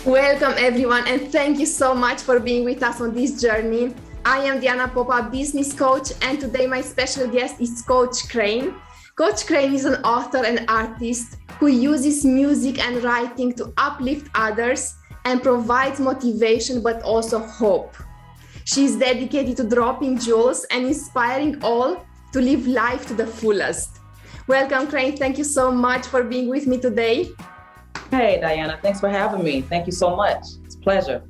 Welcome everyone, and thank you so much for being with us on this journey. I am Diana Popa, business coach, and today my special guest is Coach Krvne. Coach Krvne is an author and artist who uses music and writing to uplift others and provides motivation but also hope. She is dedicated to dropping jewels and inspiring all to live life to the fullest. Welcome Krvne, thank you so much for being with me today. Hey, Diana, thanks for having me. Thank you so much. It's a pleasure.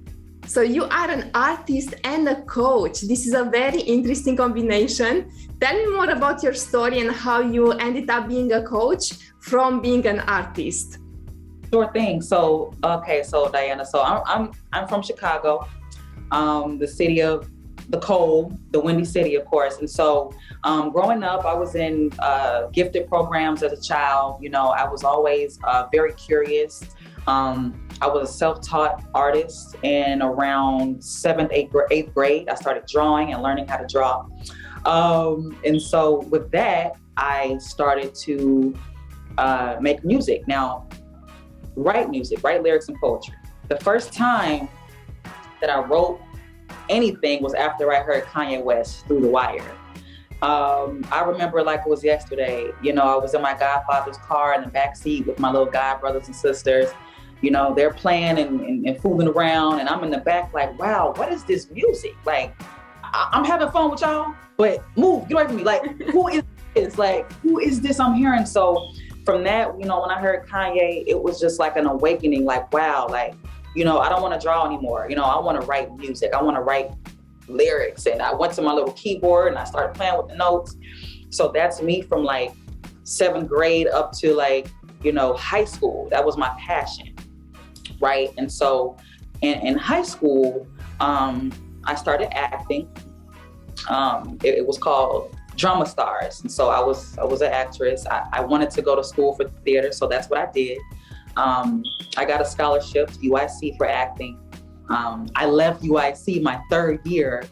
So you are an artist and a coach. This is a very interesting combination. Tell me more about your story and how you ended up being a coach from being an artist. Sure thing. So Diana, I'm from Chicago, the city of the cold, the windy city, of course. And so growing up, I was in gifted programs as a child. You know, I was always very curious. I was a self-taught artist, and around 7th, 8th grade, I started drawing and learning how to draw. And so with that, I started to make music. Now, write music, write lyrics and poetry. The first time that I wrote anything was after I heard Kanye West Through the Wire. I remember like it was yesterday. You know, I was in my godfather's car in the backseat with my little god brothers and sisters. You know, they're playing and fooling around, and I'm in the back like, wow, what is this music? Like, I'm having fun with y'all, but move, get away from me. Like, who is this? Like, who is this I'm hearing? So from that, you know, when I heard Kanye, it was just like an awakening, like, wow, like, you know, I don't want to draw anymore. You know, I want to write music. I want to write lyrics. And I went to my little keyboard and I started playing with the notes. So that's me from like 7th grade up to like, you know, high school. That was my passion, right? And so in high school, I started acting. It was called Drama Stars. And so I was an actress. I wanted to go to school for theater. So that's what I did. I got a scholarship to UIC for acting. I left UIC my 3rd year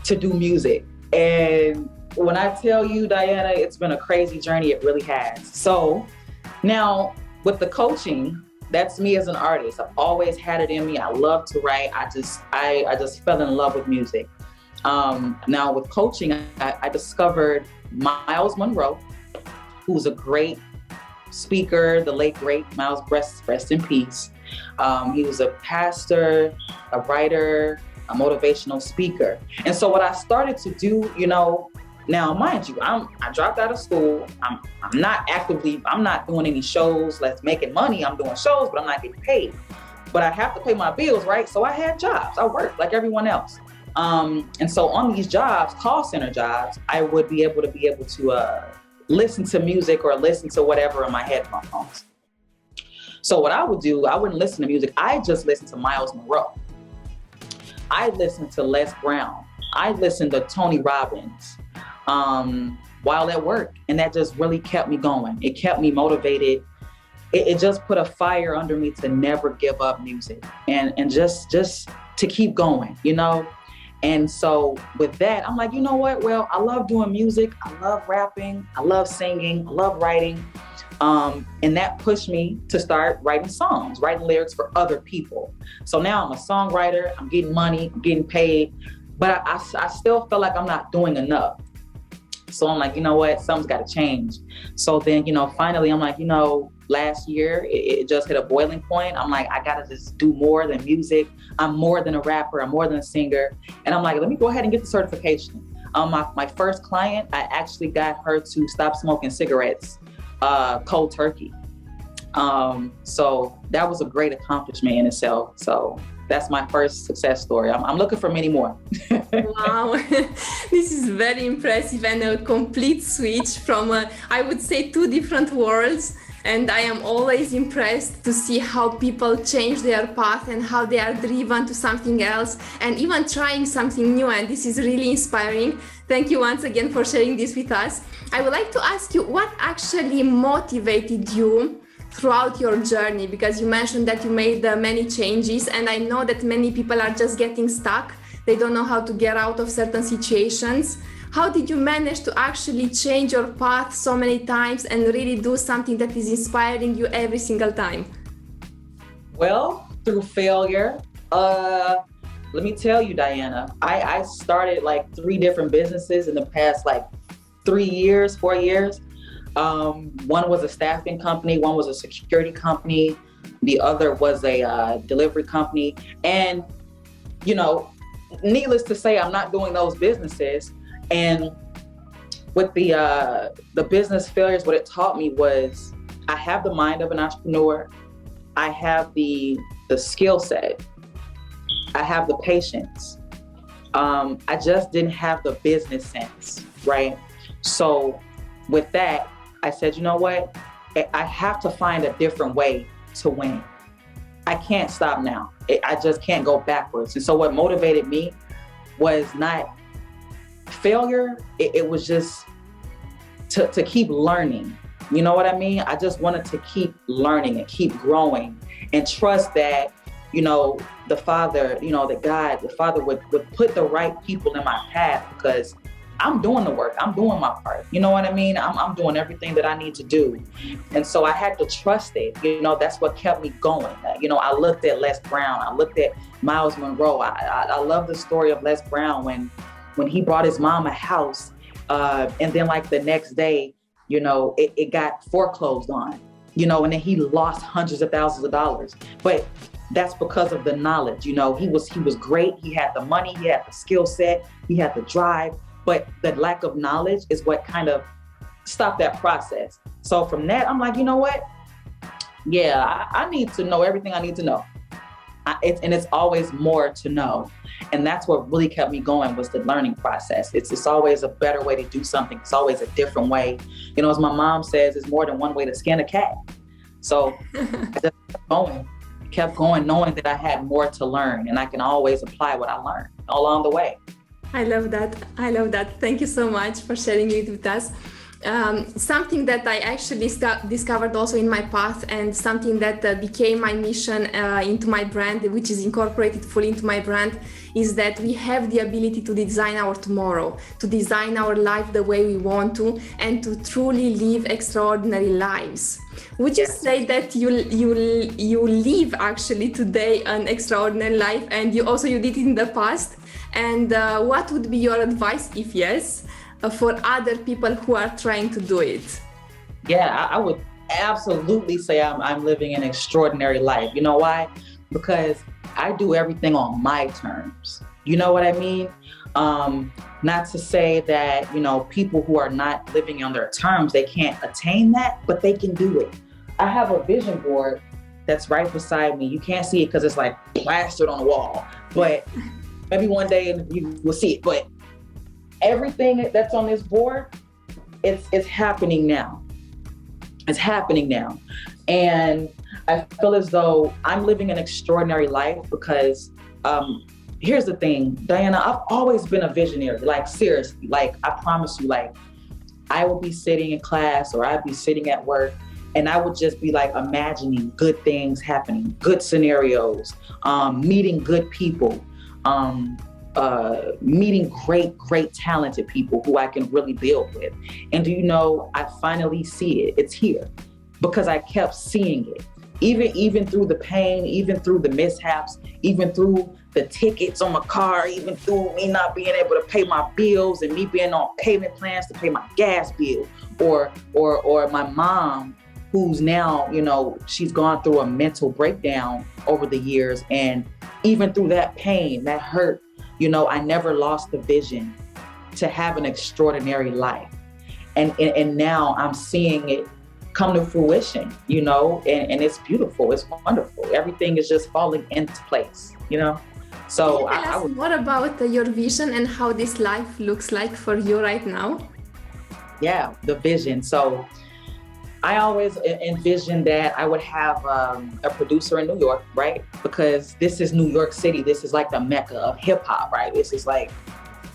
to do music. And when I tell you, Diana, it's been a crazy journey. It really has. So now with the coaching, that's me as an artist. I've always had it in me. I love to write. I just fell in love with music. Now with coaching, I discovered Miles Monroe, who's a great speaker, the late great Miles, rest in peace. He was a pastor, a writer, a motivational speaker. And so what I started to do, you know, now mind you, I dropped out of school. I'm not doing any shows, making money. I'm doing shows, but I'm not getting paid. But I have to pay my bills, right? So I had jobs. I worked like everyone else. And so on these jobs, call center jobs, I would be able to listen to music or listen to whatever in my headphones. So what I would do, I wouldn't listen to music. I just listened to Miles Monroe. I listened to Les Brown. I listened to Tony Robbins while at work. And that just really kept me going. It kept me motivated. It just put a fire under me to never give up music and just to keep going, you know? And so with that, I'm like, you know what? Well, I love doing music. I love rapping. I love singing. I love writing. And that pushed me to start writing songs, writing lyrics for other people. So now I'm a songwriter. I'm getting money, I'm getting paid, but I still feel like I'm not doing enough. So I'm like, you know what? Something's got to change. So then, you know, finally, I'm like, you know, last year, it just hit a boiling point. I'm like, I got to just do more than music. I'm more than a rapper. I'm more than a singer. And I'm like, let me go ahead and get the certification. My first client, I actually got her to stop smoking cigarettes, cold turkey. So that was a great accomplishment in itself. So that's my first success story. I'm looking for many more. Wow, this is very impressive and a complete switch from, I would say, 2 different worlds. And I am always impressed to see how people change their path and how they are driven to something else and even trying something new. And this is really inspiring. Thank you once again for sharing this with us. I would like to ask you, what actually motivated you throughout your journey? Because you mentioned that you made many changes, and I know that many people are just getting stuck. They don't know how to get out of certain situations. How did you manage to actually change your path so many times and really do something that is inspiring you every single time? Well, through failure. Let me tell you, Diana, I started like 3 different businesses in the past like 4 years. One was a staffing company, one was a security company, the other was a delivery company. And, you know, needless to say, I'm not doing those businesses. And with the business failures, what it taught me was I have the mind of an entrepreneur. I have the skill set. I have the patience. I just didn't have the business sense, right? So with that, I said, you know what? I have to find a different way to win. I can't stop now. I just can't go backwards. And so what motivated me was not failure. It was just to keep learning. You know what I mean? I just wanted to keep learning and keep growing and trust that, you know, the Father, you know, that God, the Father would put the right people in my path, because I'm doing the work. I'm doing my part. You know what I mean? I'm doing everything that I need to do. And so I had to trust it. You know, that's what kept me going. You know, I looked at Les Brown. I looked at Miles Monroe. I love the story of Les Brown when he brought his mom a house. And then like the next day, you know, it got foreclosed on, you know, and then he lost hundreds of thousands of dollars. But that's because of the knowledge. You know, he was great. He had the money, he had the skill set, he had the drive, but the lack of knowledge is what kind of stopped that process. So from that, I'm like, you know what? Yeah, I need to know everything I need to know. And it's always more to know. And that's what really kept me going, was the learning process. It's always a better way to do something. It's always a different way. You know, as my mom says, it's more than one way to skin a cat. So I just kept going, knowing that I had more to learn and I can always apply what I learned along the way. I love that. I love that. Thank you so much for sharing it with us. Something that I actually discovered also in my path, and something that became my mission into my brand, which is incorporated fully into my brand, is that we have the ability to design our tomorrow, to design our life the way we want to, and to truly live extraordinary lives. Would you say that you live actually today an extraordinary life, and you did it in the past? And what would be your advice, if yes, for other people who are trying to do it? Yeah, I would absolutely say I'm living an extraordinary life. You know why? Because I do everything on my terms. You know what I mean? Not to say that, you know, people who are not living on their terms, they can't attain that, but they can do it. I have a vision board that's right beside me. You can't see it because it's like plastered on the wall, but maybe one day you will see it. But everything that's on this board, it's happening now. It's happening now. And I feel as though I'm living an extraordinary life because here's the thing, Diana, I've always been a visionary, like seriously, like I promise you, like I would be sitting in class or I'd be sitting at work and I would just be like imagining good things happening, good scenarios, meeting good people, meeting great talented people who I can really build with. And do you know, I finally see it. It's here because I kept seeing it. Even through the pain, even through the mishaps, even through the tickets on my car, even through me not being able to pay my bills and me being on payment plans to pay my gas bill, or my mom, who's now, you know, she's gone through a mental breakdown over the years. And even through that pain, that hurt, you know, I never lost the vision to have an extraordinary life. And now I'm seeing it come to fruition, you know, and it's beautiful, it's wonderful. Everything is just falling into place, you know? So can you tell us more about your vision and how this life looks like for you right now? Yeah, the vision. So I always envisioned that I would have a producer in New York, right? Because this is New York City. This is like the mecca of hip hop, right? This is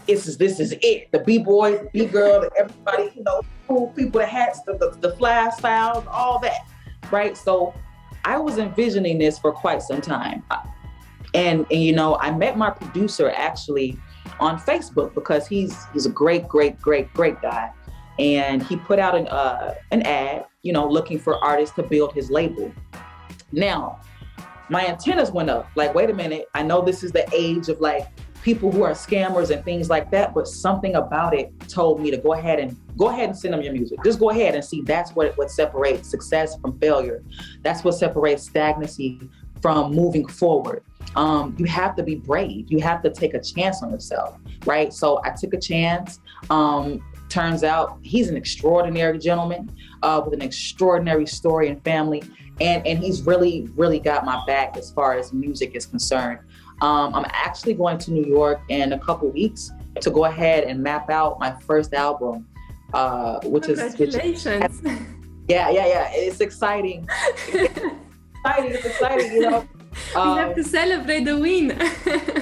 it. The B-boys, the B-girl, everybody, you know, cool people, the hats, the fly styles, all that, right? So I was envisioning this for quite some time. And you know, I met my producer actually on Facebook because he's a great guy. And he put out an ad, you know, looking for artists to build his label. Now, my antennas went up. Like, wait a minute, I know this is the age of like people who are scammers and things like that, but something about it told me to go ahead and send them your music. Just go ahead and see. That's what separates success from failure. That's what separates stagnancy from moving forward. You have to be brave. You have to take a chance on yourself, right? So I took a chance. Turns out he's an extraordinary gentleman with an extraordinary story and family. And he's really, really got my back as far as music is concerned. I'm actually going to New York in a couple weeks to go ahead and map out my first album, Congratulations. Yeah. It's exciting. It's exciting, you know. We have to celebrate the win.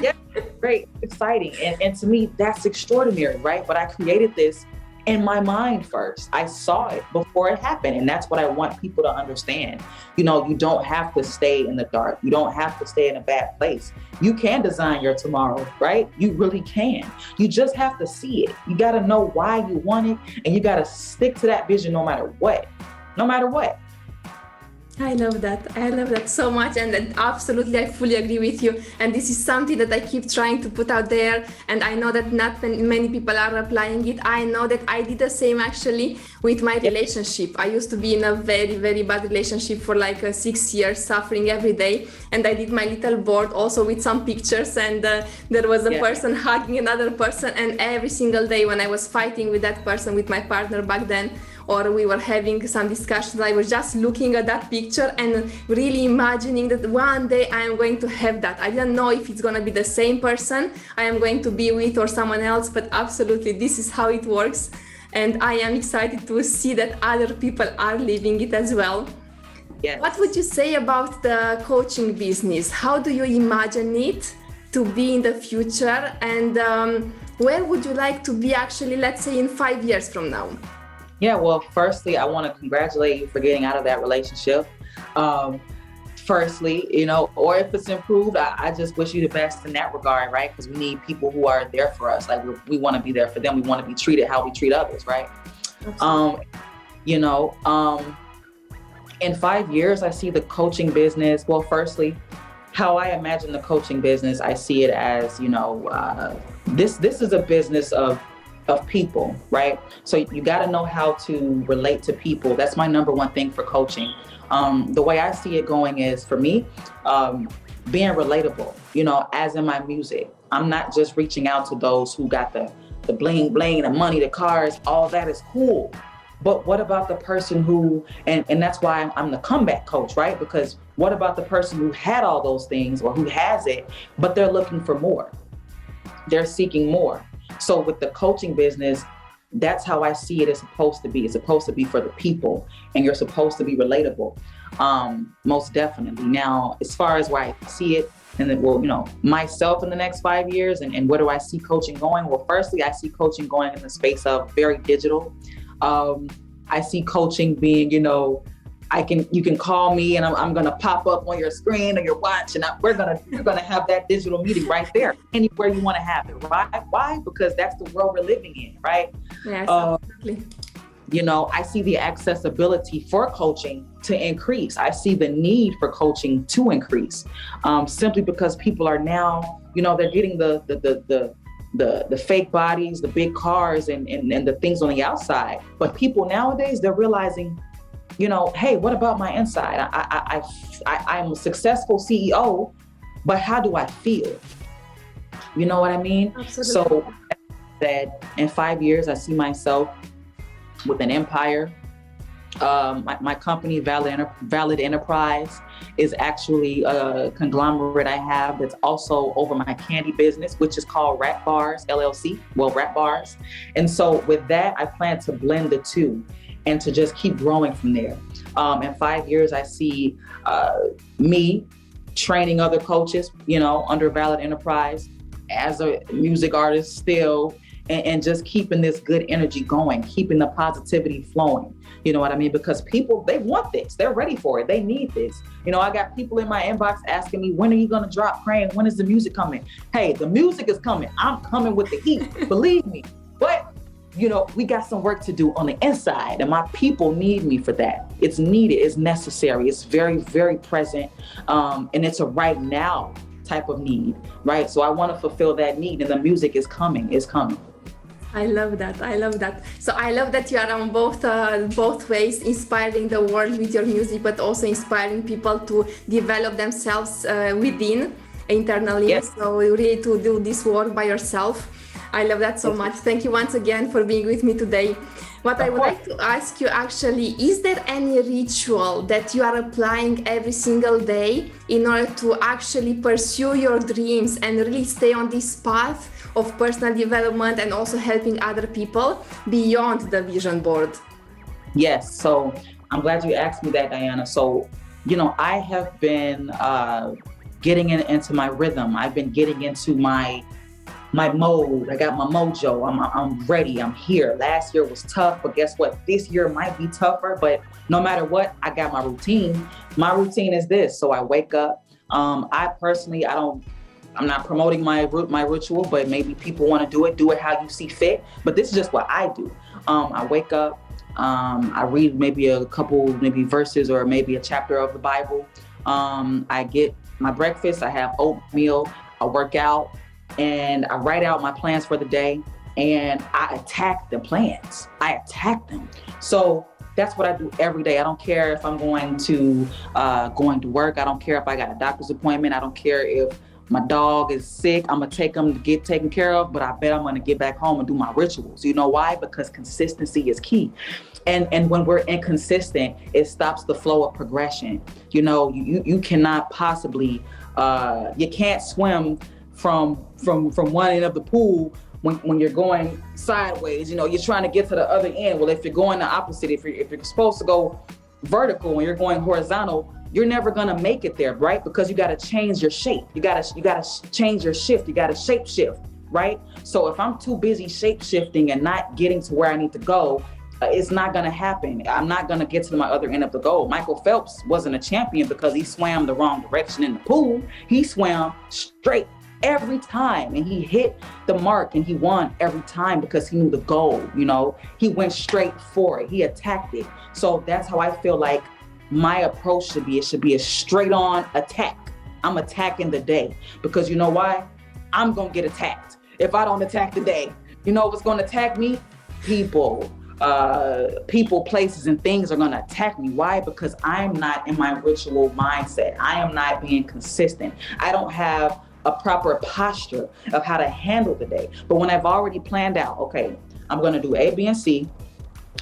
Yeah, great, exciting. And to me, that's extraordinary, right? But I created this in my mind first. I saw it before it happened. And that's what I want people to understand. You know, you don't have to stay in the dark. You don't have to stay in a bad place. You can design your tomorrow, right? You really can. You just have to see it. You got to know why you want it. And you got to stick to that vision no matter what. No matter what. I love that. I love that so much. And absolutely, I fully agree with you. And this is something that I keep trying to put out there. And I know that not many people are applying it. I know that I did the same actually with my relationship. I used to be in a very, very bad relationship for like 6 years, suffering every day. And I did my little board also with some pictures. And there was a person hugging another person. And every single day when I was fighting with that person, with my partner back then, or we were having some discussions, I was just looking at that picture and really imagining that one day I am going to have that. I didn't know if it's going to be the same person I am going to be with or someone else, but absolutely this is how it works. And I am excited to see that other people are living it as well. Yes. What would you say about the coaching business? How do you imagine it to be in the future? And where would you like to be actually, let's say in 5 years from now? Yeah, well, firstly, I want to congratulate you for getting out of that relationship. Firstly, you know, or if it's improved, I just wish you the best in that regard, right? Because we need people who are there for us. Like we want to be there for them. We want to be treated how we treat others, right? You know, in 5 years, I see the coaching business. Well, firstly, how I imagine the coaching business, I see it as, you know, this is a business of people, right? So you got to know how to relate to people. That's my number one thing for coaching. The way I see it going is, for me, being relatable, you know, as in my music. I'm not just reaching out to those who got the bling bling, the money, the cars, all that is cool. But what about the person who, and that's why I'm the comeback coach, right? Because what about the person who had all those things or who has it, but they're looking for more? They're seeking more. So with the coaching business, that's how I see it is supposed to be. It's supposed to be for the people, and you're supposed to be relatable. Most definitely. Now, as far as where I see it, and then, well, you know, myself in the next 5 years, and where do I see coaching going? Well, firstly, I see coaching going in the space of very digital. I see coaching being, you know, you can call me and I'm gonna pop up on your screen or your watch, and we're gonna have that digital meeting right there, anywhere you want to have it. Right? Why? Because that's the world we're living in, right? Yes, absolutely. You know, I see the accessibility for coaching to increase. I see the need for coaching to increase, simply because people are now, you know, they're getting the fake bodies, the big cars, and the things on the outside. But people nowadays, they're realizing, you know, hey, what about my inside? I'm a successful CEO, but how do I feel? You know what I mean? Absolutely. So that in 5 years, I see myself with an empire. My company, Valid Enterprise, is actually a conglomerate I have that's also over my candy business, which is called Rat Bars LLC. Well, Rat Bars. And so with that, I plan to blend the two and to just keep growing from there. In 5 years, I see me training other coaches, you know, under Valid Enterprise as a music artist still, and just keeping this good energy going, keeping the positivity flowing. You know what I mean? Because people, they want this. They're ready for it. They need this. You know, I got people in my inbox asking me, when are you going to drop Crane? When is the music coming? Hey, the music is coming. I'm coming with the heat. Believe me. But we got some work to do on the inside, and my people need me for that. It's needed, it's necessary, it's very, very present. And it's a right now type of need, right? So I want to fulfill that need, and the music is coming, it's coming. I love that. I love that. So I love that you are on both ways, inspiring the world with your music, but also inspiring people to develop themselves within, internally. Yes. So really to do this work by yourself. I love that so much. Thank you once again for being with me today. What I would like to ask you actually, is there any ritual that you are applying every single day in order to actually pursue your dreams and really stay on this path of personal development and also helping other people beyond the vision board? Yes. So I'm glad you asked me that, Diana. So, I have been getting into my rhythm. I've been getting into my mode. I got my mojo. I'm ready. I'm here. Last year was tough, but guess what? This year might be tougher, but no matter what, I got my routine. My routine is this. So I wake up. I personally, I'm not promoting my ritual, but maybe people want to do it how you see fit. But this is just what I do. I wake up. I read maybe a couple, maybe verses or maybe a chapter of the Bible. I get my breakfast. I have oatmeal. I work out. And I write out my plans for the day, and I attack the plans. I attack them. So that's what I do every day. I don't care if I'm going to work. I don't care if I got a doctor's appointment. I don't care if my dog is sick. I'm gonna take him to get taken care of, but I bet I'm gonna get back home and do my rituals. You know why? Because consistency is key. And when we're inconsistent, it stops the flow of progression. You cannot possibly, you can't swim from one end of the pool when you're going sideways. You're trying to get to the other end. Well, if you're going the opposite, if you're supposed to go vertical and you're going horizontal, you're never gonna make it there, right? Because you gotta change your shape. You gotta change your shift. You gotta shape shift, right? So if I'm too busy shape shifting and not getting to where I need to go, it's not gonna happen. I'm not gonna get to my other end of the goal. Michael Phelps wasn't a champion because he swam the wrong direction in the pool. He swam straight every time, and he hit the mark, and he won every time because he knew the goal. He went straight for it. He attacked it. So that's how I feel like my approach should be. It should be a straight on attack. I'm attacking the day, because you know why? I'm gonna get attacked if I don't attack the day. What's gonna attack me? People, places, and things are gonna attack me. Why? Because I'm not in my ritual mindset. I am not being consistent. I don't have a proper posture of how to handle the day. But when I've already planned out, okay, I'm going to do A, B, and C.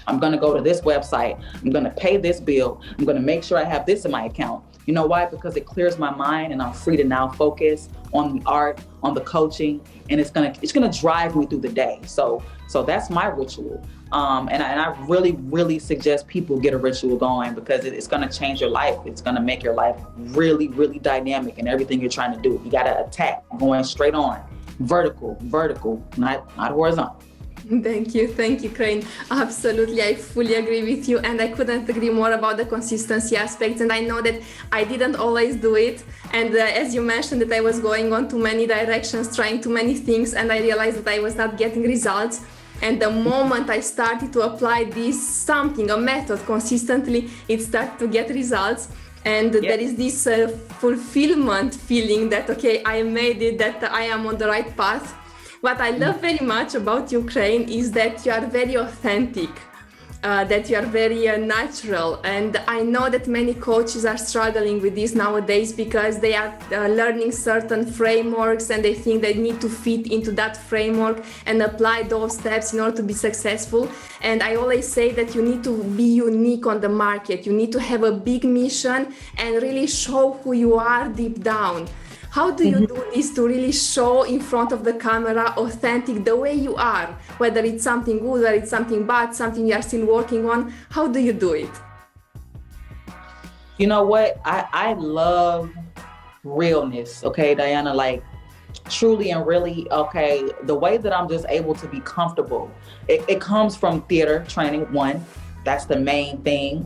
I'm going to go to this website. I'm going to pay this bill. I'm going to make sure I have this in my account. You know why? Because it clears my mind, and I'm free to now focus on the art, on the coaching, and it's gonna drive me through the day. So that's my ritual. And I really, really suggest people get a ritual going, because it's gonna change your life. It's gonna make your life really, really dynamic in everything you're trying to do. You gotta attack, going straight on, vertical, not horizontal. Thank you, Krvne. Absolutely, I fully agree with you, and I couldn't agree more about the consistency aspects. And I know that I didn't always do it, and as you mentioned, that I was going on too many directions, trying too many things, and I realized that I was not getting results. And the moment I started to apply a method consistently, it started to get results. And there is this fulfillment feeling that, okay, I made it, that I am on the right path. What I love very much about you, Krvne, is that you are very authentic, that you are very natural. And I know that many coaches are struggling with this nowadays, because they are learning certain frameworks, and they think they need to fit into that framework and apply those steps in order to be successful. And I always say that you need to be unique on the market. You need to have a big mission and really show who you are deep down. How do you do this to really show in front of the camera authentic, the way you are, whether it's something good, whether it's something bad, something you are still working on? How do you do it? You know what? I love realness, okay, Diana, like truly and really, okay, the way that I'm just able to be comfortable, it comes from theater training, one. That's the main thing.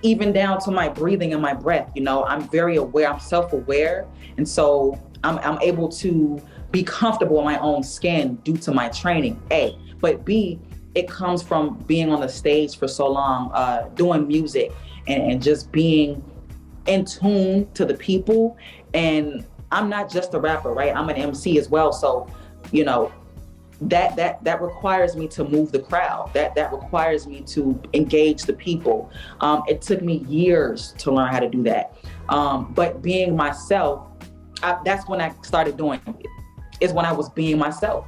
Even down to my breathing and my breath, I'm very aware, I'm self-aware. And so I'm able to be comfortable in my own skin due to my training, A. But B, it comes from being on the stage for so long, doing music and just being in tune to the people. And I'm not just a rapper, right? I'm an MC as well. So, you know, that requires me to move the crowd. That requires me to engage the people. It took me years to learn how to do that. But being myself, that's when I started doing it. Is when I was being myself.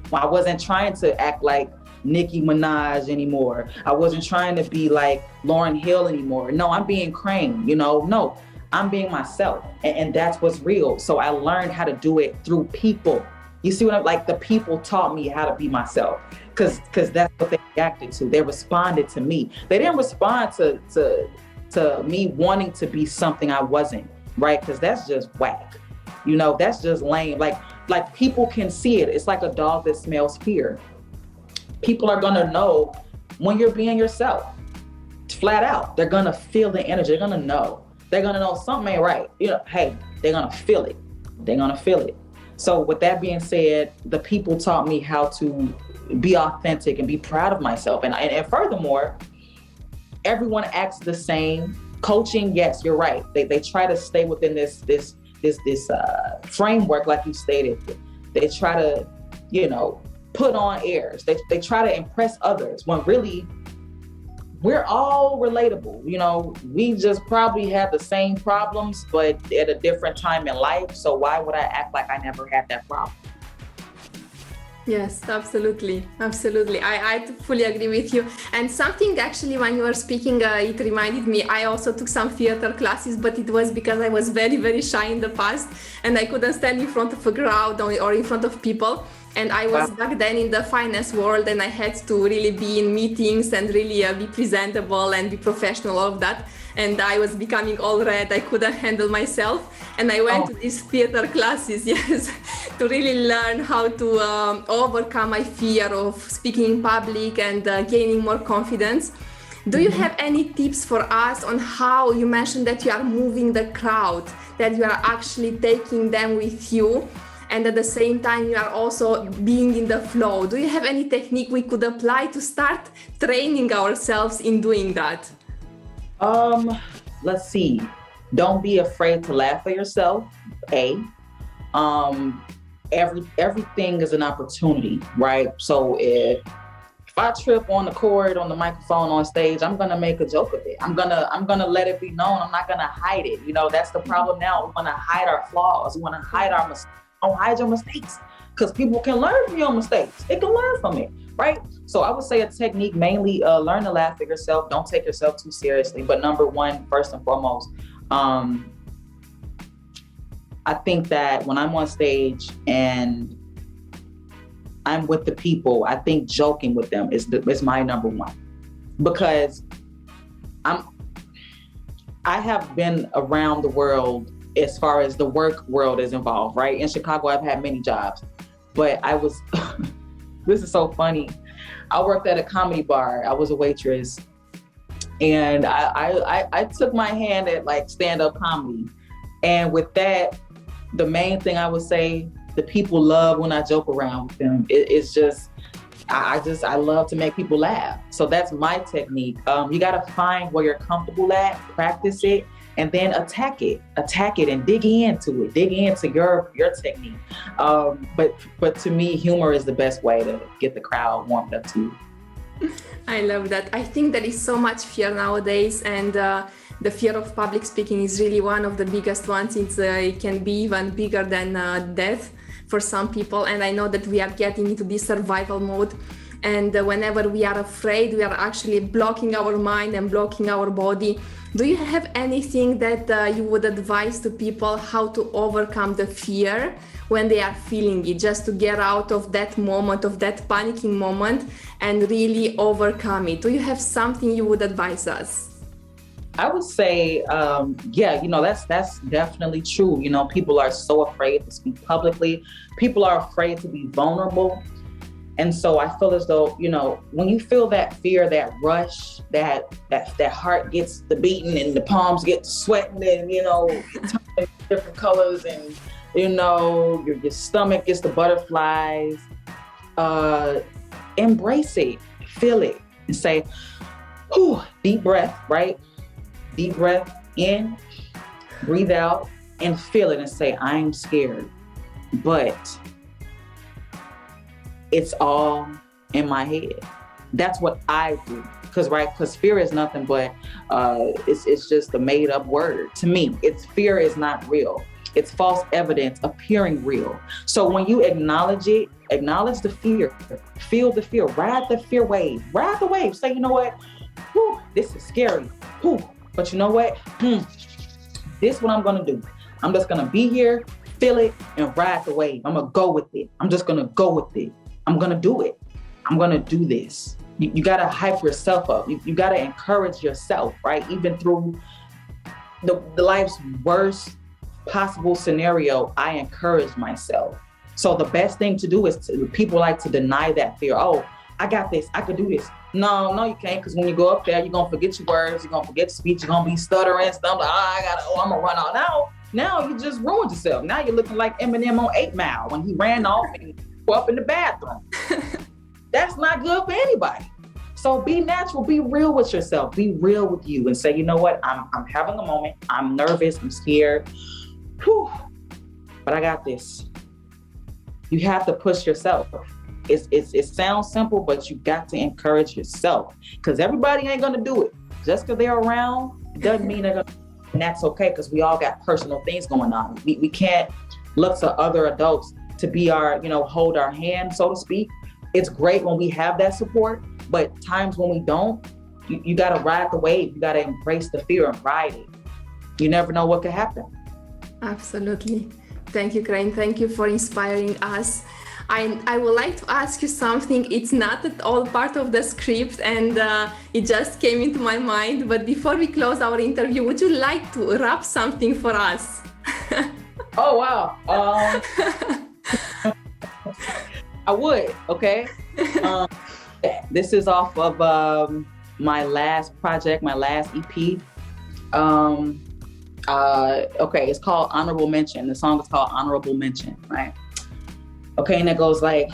When I wasn't trying to act like Nicki Minaj anymore. I wasn't trying to be like Lauryn Hill anymore. No, I'm being Krvne, you know? No, I'm being myself. And that's what's real. So I learned how to do it through people. You see what I'm like? The people taught me how to be myself because that's what they reacted to. They responded to me. They didn't respond to me wanting to be something I wasn't, right? Because that's just whack. You know, that's just lame. Like people can see it. It's like a dog that smells fear. People are gonna know when you're being yourself, flat out. They're gonna feel the energy. They're gonna know. They're gonna know something ain't right. You know, hey, they're gonna feel it. They're gonna feel it. So with that being said, the people taught me how to be authentic and be proud of myself. And furthermore, everyone acts the same. Coaching, yes, you're right. They try to stay within this framework, like you stated. They try to, you know, put on airs. They try to impress others when really we're all relatable. You know, we just probably have the same problems, but at a different time in life. So why would I act like I never had that problem? Yes, absolutely. Absolutely. I fully agree with you. And something actually, when you were speaking, it reminded me, I also took some theater classes, but it was because I was very, very shy in the past and I couldn't stand in front of a crowd or in front of people. And I was back then in the finance world and I had to really be in meetings and really be presentable and be professional, all of that. And I was becoming all red. I couldn't handle myself. And I went to these theater classes, yes, to really learn how to overcome my fear of speaking in public and gaining more confidence. Do you have any tips for us on how you mentioned that you are moving the crowd, that you are actually taking them with you? And at the same time, you are also being in the flow. Do you have any technique we could apply to start training ourselves in doing that? Let's see. Don't be afraid to laugh at yourself. A. Everything is an opportunity, right? So if I trip on the chord, on the microphone, on stage, I'm gonna make a joke of it. I'm gonna let it be known. I'm not gonna hide it. You know, that's the problem now. We wanna hide our flaws. We wanna hide our mistakes. Don't hide your mistakes, because people can learn from your mistakes. They can learn from it, right? So I would say a technique, mainly learn to laugh at yourself. Don't take yourself too seriously. But number one, first and foremost, I think that when I'm on stage and I'm with the people, I think joking with them is my number one, because I have been around the world as far as the work world is involved, right? In Chicago, I've had many jobs, but I was, this is so funny. I worked at a comedy bar. I was a waitress, and I took my hand at like stand-up comedy. And with that, the main thing I would say, the people love when I joke around with them. It's just, I love to make people laugh. So that's my technique. You gotta find where you're comfortable at, practice it, and then attack it and dig into your technique. But to me, humor is the best way to get the crowd warmed up to you. I love that. I think there is so much fear nowadays, and the fear of public speaking is really one of the biggest ones. It can be even bigger than death for some people. And I know that we are getting into this survival mode. And whenever we are afraid, we are actually blocking our mind and blocking our body. Do you have anything that you would advise to people how to overcome the fear when they are feeling it, just to get out of that moment, of that panicking moment, and really overcome it? Do you have something you would advise us? I would say, yeah, you know, that's definitely true. You know, people are so afraid to speak publicly. People are afraid to be vulnerable. And so I feel as though, you know, when you feel that fear, that rush, that heart gets the beating and the palms get sweating and, you know, different colors and your stomach gets the butterflies. Embrace it, feel it, and say, whew, deep breath, right? Deep breath in, breathe out, and feel it and say, I'm scared, but it's all in my head. That's what I do. Because fear is nothing but, it's just a made up word. To me, fear is not real. It's false evidence appearing real. So when you acknowledge it, acknowledge the fear, feel the fear, ride the fear wave, ride the wave. Say, you know what? Whew, this is scary. Whew. But you know what? This is what I'm gonna do. I'm just gonna be here, feel it, and ride the wave. I'm gonna go with it. I'm just gonna go with it. I'm gonna do it. I'm gonna do this. You gotta hype yourself up. You gotta encourage yourself, right? Even through the life's worst possible scenario, I encourage myself. So the best thing to do is people like to deny that fear. Oh, I got this. I could do this. No, you can't. Because when you go up there, you're gonna forget your words. You're gonna forget speech. You're gonna be stuttering, stumbling. I'm gonna run out. Now you just ruined yourself. Now you're looking like Eminem on 8 Mile when he ran off and go up in the bathroom. That's not good for anybody. So be natural, be real with yourself, be real with you and say, you know what, I'm having a moment. I'm nervous, I'm scared. Whew, but I got this. You have to push yourself. It sounds simple, but you got to encourage yourself because everybody ain't gonna do it. Just because they're around, it doesn't mean they're gonna, and that's okay because we all got personal things going on. We can't look to other adults to be our, hold our hand, so to speak. It's great when we have that support, but times when we don't, you gotta ride the wave. You gotta embrace the fear and ride it. You never know what could happen. Absolutely. Thank you, Krvne. Thank you for inspiring us. I would like to ask you something. It's not at all part of the script and it just came into my mind. But before we close our interview, would you like to rap something for us? Oh, wow. I would, okay? This is off of my last project, my last EP. Okay, it's called Honorable Mention. The song is called Honorable Mention, right? Okay, and it goes like,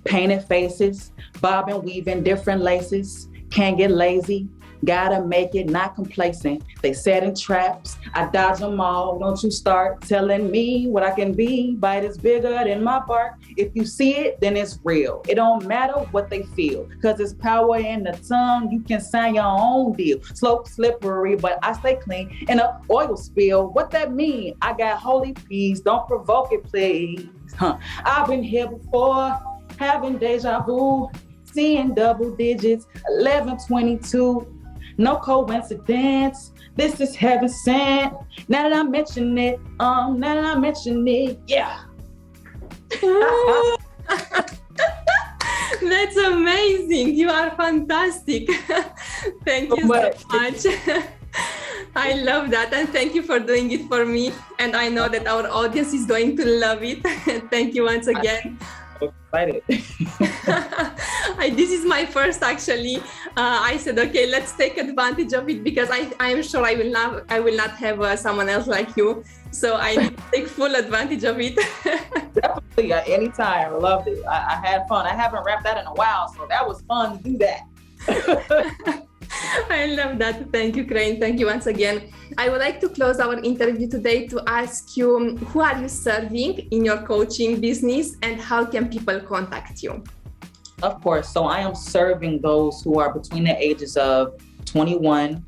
painted faces, bobbing, weaving, different laces, can't get lazy, gotta make it, not complacent. They set in traps, I dodge them all. Don't you start telling me what I can be. Bite is bigger than my bark. If you see it, then it's real. It don't matter what they feel, cause it's power in the tongue. You can sign your own deal. Slope slippery, but I stay clean. And a oil spill, what that mean? I got holy peace, don't provoke it, please. I've been here before, having deja vu, seeing double digits, 1122. No coincidence, this is heaven sent. Now that I mention it, yeah. That's amazing. You are fantastic. Thank you so much. I love that. And thank you for doing it for me. And I know that our audience is going to love it. Thank you once again. Excited. This is my first actually. I said, okay, let's take advantage of it because I am sure I will not have someone else like you. So I need to take full advantage of it. Definitely, anytime. I loved it. I had fun. I haven't rapped that in a while, so that was fun to do that. I love that. Thank you, Krvne. Thank you once again. I would like to close our interview today to ask you, who are you serving in your coaching business and how can people contact you? Of course. So I am serving those who are between the ages of 21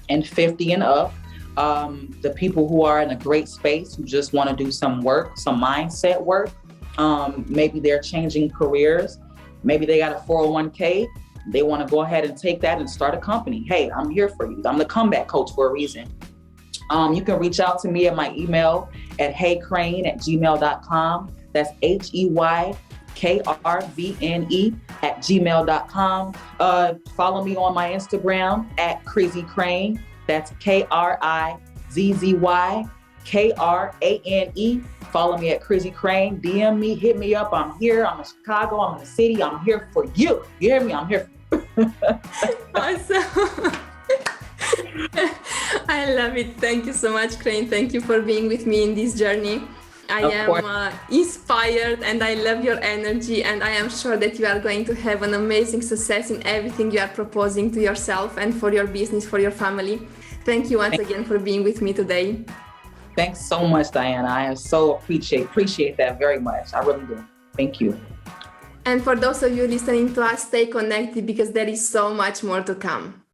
and 50 and up. The people who are in a great space, who just want to do some work, some mindset work. Maybe they're changing careers. Maybe they got a 401k. They want to go ahead and take that and start a company. Hey, I'm here for you. I'm the comeback coach for a reason. You can reach out to me at my email at heykrvne@gmail.com. That's HEYKRVNE@gmail.com. Follow me on my Instagram at Krizzy Krvne. That's KRIZZYKRANE. Follow me at Krizzy Krvne. DM me, hit me up. I'm here. I'm in Chicago. I'm in the city. I'm here for you. You hear me? I'm here. Awesome. I I love it. Thank you so much, Krvne. Thank you for being with me in this journey. I am inspired and I love your energy, and I am sure that you are going to have an amazing success in everything you are proposing to yourself and for your business, for your family. Thank you once again for being with me today. Thanks so much, Diana. I am so appreciate that very much. I really do. Thank you. And for those of you listening to us, stay connected because there is so much more to come.